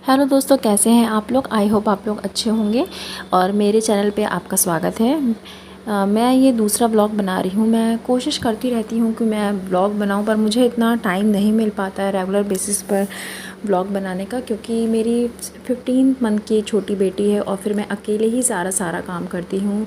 Hello दोस्तों, कैसे हैं आप लोग। आई होप आप लोग अच्छे होंगे और मेरे चैनल पे आपका स्वागत है। मैं ये दूसरा ब्लॉग बना रही हूँ। मैं कोशिश करती रहती हूँ कि मैं ब्लॉग बनाऊँ, पर मुझे इतना टाइम नहीं मिल पाता है रेगुलर बेसिस पर ब्लॉग बनाने का, क्योंकि मेरी 15 मंथ की छोटी बेटी है और फिर मैं अकेले ही सारा काम करती हूँ।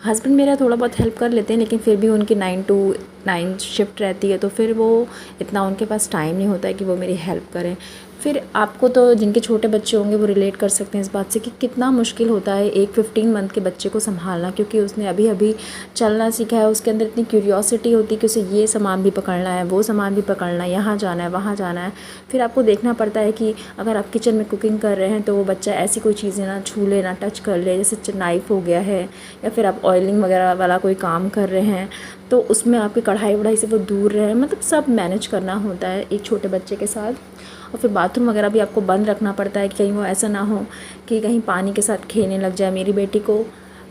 हस्बैंड मेरा थोड़ा बहुत हेल्प कर लेते हैं, लेकिन फिर भी उनकी 9 to 9 शिफ्ट रहती है, तो फिर वो इतना उनके पास टाइम नहीं होता है कि वो मेरी हेल्प करें। फिर आपको तो जिनके छोटे बच्चे होंगे वो रिलेट कर सकते हैं इस बात से कि कितना मुश्किल होता है एक 15 मंथ के बच्चे को संभालना, क्योंकि उसने अभी अभी चलना सीखा है। उसके अंदर इतनी क्यूरियोसिटी होती है कि उसे ये सामान भी पकड़ना है, वो सामान भी पकड़ना है, यहाँ जाना है, वहाँ जाना है। फिर आपको देखना पड़ता है कि अगर आप किचन में कुकिंग कर रहे हैं तो वो बच्चा ऐसी कोई चीज़ें ना छू ले, ना टच कर ले, जैसे नाइफ़ हो गया है, या फिर आप ऑयलिंग वगैरह वाला कोई काम कर रहे हैं तो उसमें आपकी कढ़ाई वढ़ाई से वो दूर रहे। मतलब सब मैनेज करना होता है एक छोटे बच्चे के साथ। और फिर बाथरूम वगैरह भी आपको बंद रखना पड़ता है कि कहीं वो ऐसा ना हो कि कहीं पानी के साथ खेलने लग जाए। मेरी बेटी को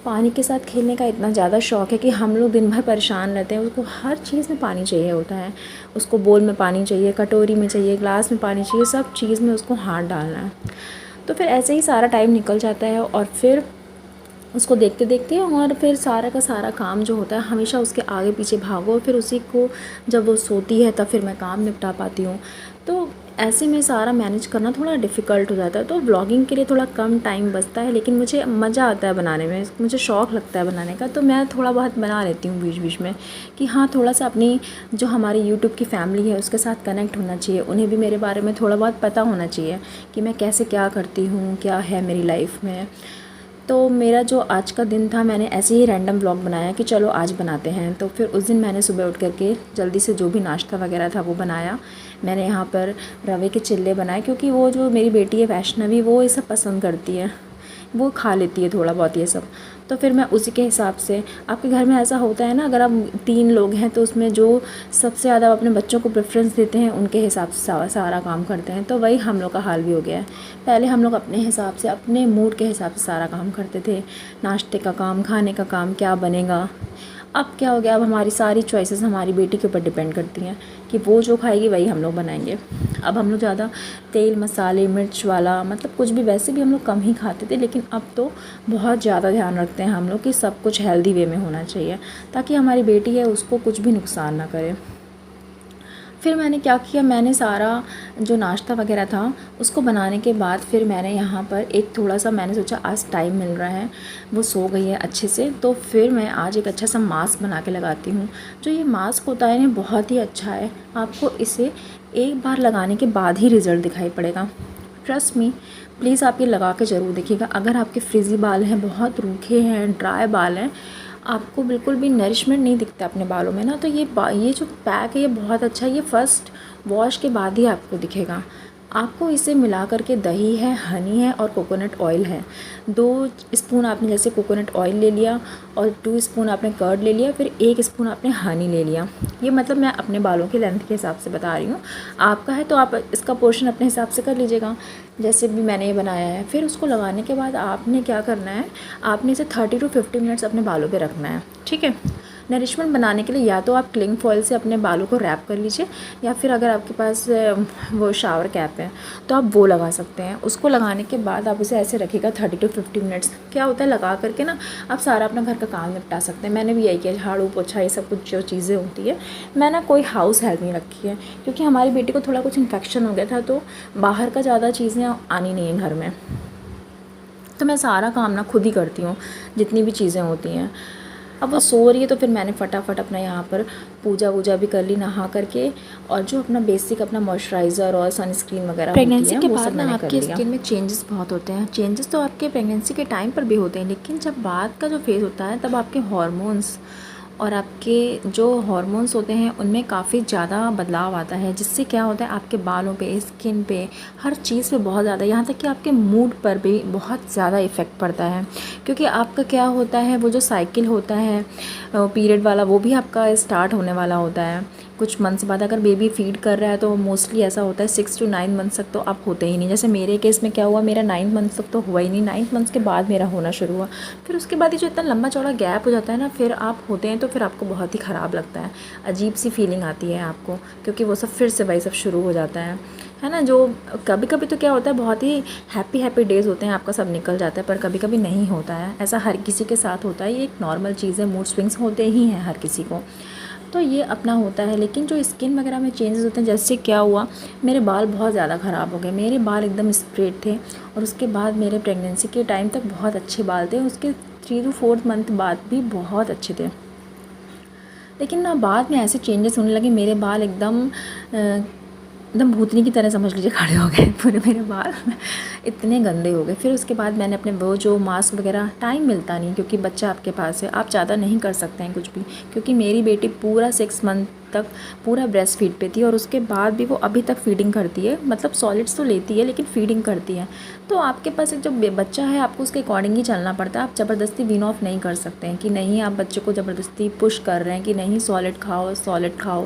पानी के साथ खेलने का इतना ज़्यादा शौक़ है कि हम लोग दिन भर परेशान रहते हैं। उसको हर चीज़ में पानी चाहिए होता है। उसको बोल में पानी चाहिए, कटोरी में चाहिए, ग्लास में पानी चाहिए, सब चीज़ में उसको हाथ डालना है। तो फिर ऐसे ही सारा टाइम निकल जाता है और फिर उसको देखते देखते और फिर सारा का सारा काम जो होता है हमेशा उसके आगे पीछे भागो, और फिर उसी को जब वो सोती है तब फिर मैं काम निपटा पाती हूँ। तो ऐसे में सारा मैनेज करना थोड़ा डिफ़िकल्ट हो जाता है। तो व्लॉगिंग के लिए थोड़ा कम टाइम बचता है, लेकिन मुझे मज़ा आता है बनाने में, मुझे शौक़ लगता है बनाने का। तो मैं थोड़ा बहुत बना लेती हूँ बीच बीच में कि हाँ, थोड़ा सा अपनी जो हमारी यूट्यूब की फैमिली है उसके साथ कनेक्ट होना चाहिए। उन्हें भी मेरे बारे में थोड़ा बहुत पता होना चाहिए कि मैं कैसे क्या करती हूँ, क्या है मेरी लाइफ में। तो मेरा जो आज का दिन था, मैंने ऐसे ही रैंडम व्लॉग बनाया कि चलो आज बनाते हैं। तो फिर उस दिन मैंने सुबह उठ करके जल्दी से जो भी नाश्ता वगैरह था वो बनाया। मैंने यहाँ पर रवे के चिल्ले बनाए, क्योंकि वो जो मेरी बेटी है वैष्णवी, वो ये सब पसंद करती है, वो खा लेती है थोड़ा बहुत ये सब। तो फिर मैं उसी के हिसाब से, आपके घर में ऐसा होता है ना, अगर आप 3 लोग हैं तो उसमें जो सबसे ज़्यादा अपने बच्चों को प्रेफरेंस देते हैं उनके हिसाब से सारा काम करते हैं। तो वही हम लोग का हाल भी हो गया है। पहले हम लोग अपने हिसाब से, अपने मूड के हिसाब से सारा काम करते थे। नाश्ते का काम, खाने का काम, क्या बनेगा। अब क्या हो गया, अब हमारी सारी चॉइसेस हमारी बेटी के ऊपर डिपेंड करती हैं कि वो जो खाएगी वही हम लोग बनाएंगे। अब हम लोग ज़्यादा तेल मसाले मिर्च वाला, मतलब कुछ भी, वैसे भी हम लोग कम ही खाते थे, लेकिन अब तो बहुत ज़्यादा ध्यान रखते हैं हम लोग कि सब कुछ हेल्दी वे में होना चाहिए, ताकि हमारी बेटी है उसको कुछ भी नुकसान ना करे। फिर मैंने क्या किया, मैंने सारा जो नाश्ता वगैरह था उसको बनाने के बाद फिर मैंने यहाँ पर एक थोड़ा सा, मैंने सोचा आज टाइम मिल रहा है, वो सो गई है अच्छे से, तो फिर मैं आज एक अच्छा सा मास्क बना के लगाती हूँ। जो ये मास्क होता है ना, बहुत ही अच्छा है। आपको इसे एक बार लगाने के बाद ही रिज़ल्ट दिखाई पड़ेगा। ट्रस्ट मी, प्लीज़ आप ये लगा के ज़रूर देखिएगा। अगर आपके फ्रिज़ी बाल हैं, बहुत रूखे हैं, ड्राई बाल हैं, आपको बिल्कुल भी नरिशमेंट नहीं दिखता अपने बालों में ना, तो ये जो पैक है ये बहुत अच्छा है। ये फ़र्स्ट वॉश के बाद ही आपको दिखेगा। आपको इसे मिला करके, दही है, हनी है और कोकोनट ऑयल है, 2 स्पून आपने जैसे कोकोनट ऑयल ले लिया और 2 स्पून आपने कर्ड ले लिया, फिर 1 स्पून आपने हनी ले लिया। ये मतलब मैं अपने बालों की लेंथ के हिसाब से बता रही हूँ। आपका है तो आप इसका पोर्शन अपने हिसाब से कर लीजिएगा, जैसे भी मैंने ये बनाया है। फिर उसको लगाने के बाद आपने क्या करना है, आपने इसे 30 to 50 मिनट्स अपने बालों पे रखना है, ठीक है। नरिशमेंट बनाने के लिए या तो आप क्लिंग फॉयल से अपने बालों को रैप कर लीजिए, या फिर अगर आपके पास वो शावर कैप है तो आप वो लगा सकते हैं। उसको लगाने के बाद आप इसे ऐसे रखिएगा 30 to 50 मिनट्स। क्या होता है, लगा करके ना आप सारा अपना घर का काम निपटा सकते हैं। मैंने भी यही किया, झाड़ू पोछा ये सब कुछ जो चीज़ें होती है। मैंने कोई हाउस हेल्प नहीं रखी है, क्योंकि हमारी बेटी को थोड़ा कुछ इन्फेक्शन हो गया था, तो बाहर का ज़्यादा चीज़ें आनी नहीं है घर में। तो मैं सारा काम ना खुद ही करती हूँ, जितनी भी चीज़ें होती हैं। अब वो सो रही है तो फिर मैंने फटाफट अपना यहाँ पर पूजा वूजा भी कर ली नहा करके, और जो अपना बेसिक अपना मॉइस्चराइज़र और सनस्क्रीन वगैरह प्रेगनेंसी के वो बाद सब ना मैंने कर आपकी लिया। स्किन में चेंजेस बहुत होते हैं। चेंजेस तो आपके प्रेगनेंसी के टाइम पर भी होते हैं, लेकिन जब बाद का जो फेज़ होता है तब आपके हॉर्मोन्स और आपके जो हॉर्मोन्स होते हैं उनमें काफ़ी ज़्यादा बदलाव आता है, जिससे क्या होता है आपके बालों पे, स्किन पे, हर चीज़ पे बहुत ज़्यादा, यहाँ तक कि आपके मूड पर भी बहुत ज़्यादा इफ़ेक्ट पड़ता है। क्योंकि आपका क्या होता है, वो जो साइकिल होता है पीरियड वाला, वो भी आपका स्टार्ट होने वाला होता है कुछ मंथ्स बाद। अगर बेबी फीड कर रहा है तो मोस्टली ऐसा होता है 6 to 9 मंथ्स तक तो आप होते ही नहीं। जैसे मेरे केस में क्या हुआ, मेरा 9 मंथ्स तक तो हुआ ही नहीं, 9 मंथ्स के बाद मेरा होना शुरू हुआ। फिर उसके बाद ये जो इतना लंबा चौड़ा गैप हो जाता है ना, फिर आप होते हैं तो फिर आपको बहुत ही ख़राब लगता है, अजीब सी फीलिंग आती है आपको, क्योंकि वो सब फिर से वही सब शुरू हो जाता है। है ना। जो कभी कभी तो क्या होता है, बहुत ही हैप्पी डेज़ होते हैं, आपका सब निकल जाता है, पर कभी कभी नहीं होता है। ऐसा हर किसी के साथ होता है, ये एक नॉर्मल चीज़ है, मूड स्विंग्स होते ही हैं हर किसी को, तो ये अपना होता है। लेकिन जो स्किन वगैरह में चेंजेस होते हैं, जैसे क्या हुआ, मेरे बाल बहुत ज़्यादा ख़राब हो गए, मेरे बाल एकदम स्ट्रेट थे, और उसके बाद मेरे प्रेगनेंसी के टाइम तक बहुत अच्छे बाल थे, उसके 3 to 4 मंथ बाद भी बहुत अच्छे थे। लेकिन ना बाद में ऐसे चेंजेस होने लगे, मेरे बाल एकदम भूतनी की तरह समझ लीजिए खड़े हो गए पूरे मेरे बाल इतने गंदे हो गए। फिर उसके बाद मैंने अपने वो जो मास्क वगैरह, टाइम मिलता नहीं क्योंकि बच्चा आपके पास है, आप ज़्यादा नहीं कर सकते हैं कुछ भी, क्योंकि मेरी बेटी पूरा 6 मंथ तक पूरा ब्रेस्ट फीड पे थी, और उसके बाद भी वो अभी तक फीडिंग करती है, मतलब सॉलिड्स तो लेती है लेकिन फीडिंग करती है। तो आपके पास एक जो बच्चा है, आपको उसके अकॉर्डिंग ही चलना पड़ता है। आप ज़बरदस्ती विन ऑफ नहीं कर सकते हैं कि नहीं, आप बच्चे को ज़बरदस्ती पुश कर रहे हैं कि नहीं सॉलिड खाओ सॉलिड खाओ।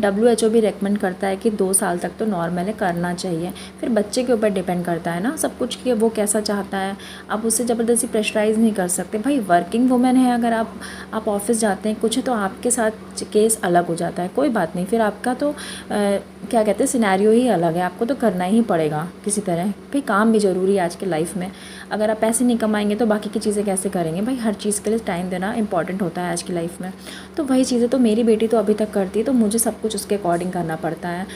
WHO भी रेकमेंड करता है कि 2 साल तक तो नॉर्मल है, करना चाहिए। फिर बच्चे के ऊपर डिपेंड करता है ना सब कुछ कि वो कैसा चाहता है, आप उससे ज़बरदस्ती प्रेशराइज़ नहीं कर सकते। भाई वर्किंग वुमेन है, अगर आप ऑफिस जाते हैं कुछ है, तो आपके साथ केस अलग हो जाता है, कोई बात नहीं, फिर आपका तो क्या कहते हैं सिनेरियो ही अलग है, आपको तो करना ही पड़ेगा किसी तरह। भाई काम भी ज़रूरी है आज के लाइफ में, अगर आप पैसे नहीं कमाएंगे तो बाकी की चीज़ें कैसे करेंगे। भाई हर चीज़ के लिए टाइम देना इंपॉर्टेंट होता है आज की लाइफ में। तो वही चीज़ें तो मेरी बेटी तो अभी तक करती है, तो मुझे सब कुछ उसके अकॉर्डिंग करना पड़ता है,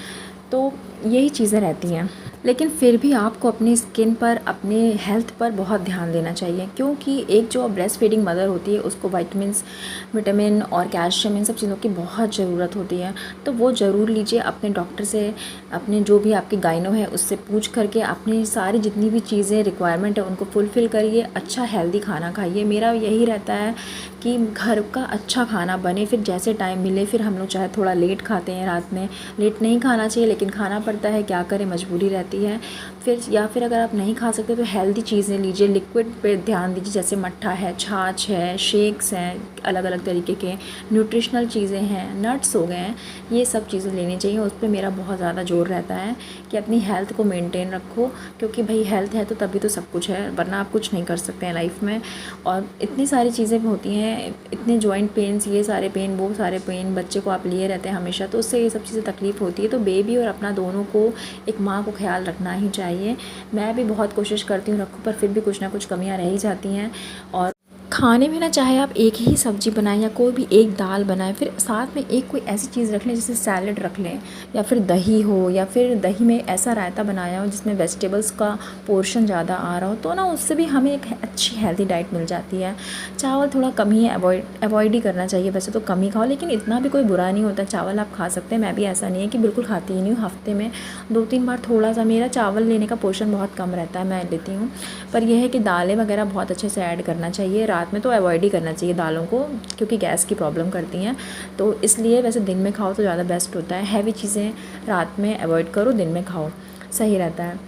तो यही चीज़ें रहती हैं। लेकिन फिर भी आपको अपनी स्किन पर, अपने हेल्थ पर बहुत ध्यान देना चाहिए, क्योंकि एक जो ब्रेस्ट फीडिंग मदर होती है उसको विटामिन और कैल्शियम, इन सब चीज़ों की बहुत ज़रूरत होती है। तो वो ज़रूर लीजिए अपने डॉक्टर से, अपने जो भी आपके गाइनो है उससे पूछ करके अपनी सारी जितनी भी चीज़ें रिक्वायरमेंट है उनको फुलफ़िल करिए, अच्छा हेल्दी खाना खाइए। मेरा यही रहता है कि घर का अच्छा खाना बने, फिर जैसे टाइम मिले, फिर हम लोग चाहे थोड़ा लेट खाते हैं, रात में लेट नहीं खाना चाहिए लेकिन खाना पड़ता है, क्या करें, मजबूरी रहती है। फिर अगर आप नहीं खा सकते तो हेल्दी चीज़ें लीजिए, लिक्विड पे ध्यान दीजिए, जैसे मट्ठा है, छाछ है, शेक्स हैं, अलग अलग तरीके के न्यूट्रिशनल चीज़ें हैं, नट्स हो गए हैं, ये सब चीज़ें लेनी चाहिए। उस पर मेरा बहुत ज़्यादा जोर रहता है कि अपनी हेल्थ को मेंटेन रखो, क्योंकि भाई हेल्थ है तो तभी तो सब कुछ है, वरना आप कुछ नहीं कर सकते हैं लाइफ में। और इतनी सारी चीज़ें होती हैं, इतने जॉइंट पेन्स, ये सारे पेन वो सारे पेन, बच्चे को आप लिए रहते हैं हमेशा, तो उससे ये सब चीज़ें तकलीफ़ होती है। तो बेबी और अपना दोनों को, एक माँ को ख्याल रखना ही चाहिए। मैं भी बहुत कोशिश करती हूँ रखूँ, पर फिर भी कुछ ना कुछ कमियाँ रह ही जाती हैं। और खाने में ना, चाहे आप एक ही सब्ज़ी बनाएं या कोई भी एक दाल बनाएं, फिर साथ में एक कोई ऐसी चीज़ रख लें, जैसे सैलड रख लें, या फिर दही हो, या फिर दही में ऐसा रायता बनाया हो जिसमें वेजिटेबल्स का पोर्शन ज़्यादा आ रहा हो, तो ना उससे भी हमें एक अच्छी हेल्दी डाइट मिल जाती है। चावल थोड़ा कम ही अवॉइड ही करना चाहिए, वैसे तो कम ही खाओ, लेकिन इतना भी कोई बुरा नहीं होता, चावल आप खा सकते हैं। मैं भी ऐसा नहीं है कि बिल्कुल खाती ही नहीं हूँ, हफ्ते में 2-3 बार थोड़ा सा, मेरा चावल लेने का पोर्शन बहुत कम रहता है, मैं लेती हूँ। पर यह है कि दालें वगैरह बहुत अच्छे से ऐड करना चाहिए, रात में तो अवॉइड ही करना चाहिए दालों को, क्योंकि गैस की प्रॉब्लम करती हैं, तो इसलिए वैसे दिन में खाओ तो ज़्यादा बेस्ट होता है। हैवी चीज़ें रात में अवॉइड करो, दिन में खाओ, सही रहता है।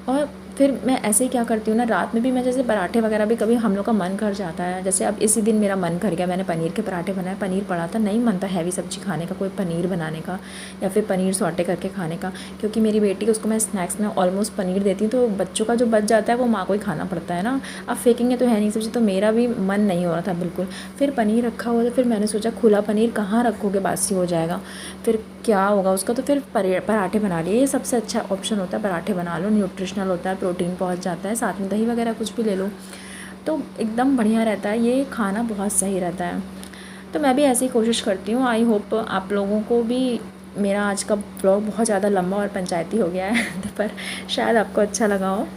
और फिर मैं ऐसे ही क्या करती हूँ ना, रात में भी मैं जैसे पराठे वगैरह भी कभी हम लोग का मन कर जाता है, जैसे अब इसी दिन मेरा मन कर गया, मैंने पनीर के पराठे बनाए, पनीर पड़ा था, नहीं मन था हैवी सब्ज़ी खाने का, कोई पनीर बनाने का या फिर पनीर सौटे करके खाने का, क्योंकि मेरी बेटी उसको मैं स्नैक्स में ऑलमोस्ट पनीर देती हूँ, तो बच्चों का जो बच जाता है वो माँ को ही खाना पड़ता है ना, अब फेंकेंगे तो है नहीं सब्ज़ी, तो मेरा भी मन नहीं हो रहा था बिल्कुल। फिर पनीर रखा हुआ था, फिर मैंने सोचा खुला पनीर कहाँ रखोगे, बासी हो जाएगा, फिर क्या होगा उसका, तो फिर पराठे बना लिए। ये सबसे अच्छा ऑप्शन होता है, पराठे बना लो, न्यूट्रिशनल होता है, प्रोटीन पहुंच जाता है, साथ में दही वगैरह कुछ भी ले लो, तो एकदम बढ़िया रहता है, ये खाना बहुत सही रहता है। तो मैं भी ऐसे ही कोशिश करती हूँ। आई होप आप लोगों को भी मेरा आज का ब्लॉग बहुत ज़्यादा लंबा और पंचायती हो गया है पर शायद आपको अच्छा लगा हो,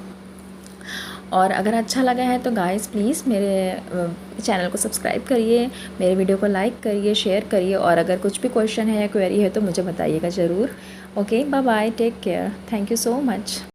और अगर अच्छा लगा है तो गाइस प्लीज़ मेरे चैनल को सब्सक्राइब करिए, मेरे वीडियो को लाइक करिए, शेयर करिए, और अगर कुछ भी क्वेश्चन है या क्वेरी है तो मुझे बताइएगा ज़रूर। Okay, bye bye, take care, thank you so much.